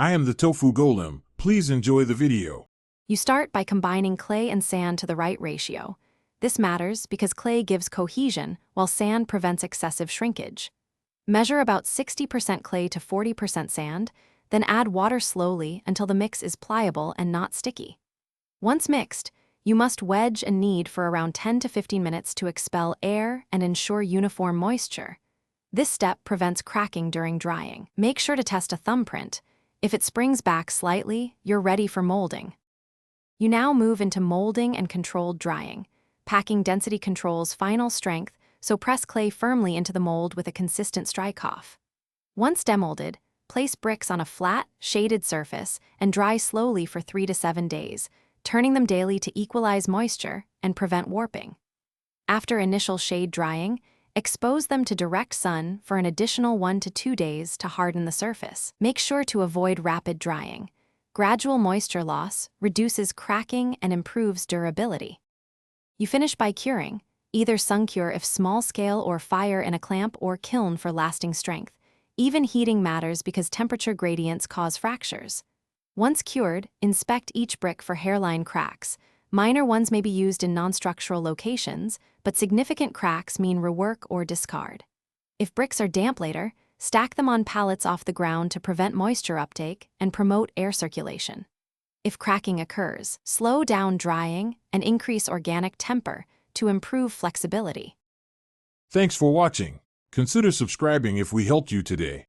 I am the tofu golem. Please enjoy the video. You start by combining clay and sand to the right ratio. This matters because clay gives cohesion while sand prevents excessive shrinkage. Measure about 60% clay to 40% sand, then add water slowly until the mix is pliable and not sticky. Once mixed, you must wedge and knead for around 10 to 15 minutes to expel air and ensure uniform moisture. This step prevents cracking during drying. Make sure to test a thumbprint. If it springs back slightly, you're ready for molding. You now move into molding and controlled drying. Packing density controls final strength, so press clay firmly into the mold with a consistent strike-off. Once demolded, place bricks on a flat, shaded surface and dry slowly for 3 to 7 days, turning them daily to equalize moisture and prevent warping. After initial shade drying, expose them to direct sun for an additional 1 to 2 days to harden the surface. Make sure to avoid rapid drying. Gradual moisture loss reduces cracking and improves durability. You finish by curing, either sun cure if small scale or fire in a clamp or kiln for lasting strength. Even heating matters because temperature gradients cause fractures. Once cured, inspect each brick for hairline cracks. Minor ones may be used in non-structural locations, but significant cracks mean rework or discard. If bricks are damp later, stack them on pallets off the ground to prevent moisture uptake and promote air circulation. If cracking occurs, slow down drying and increase organic temper to improve flexibility. Thanks for watching. Consider subscribing if we helped you today.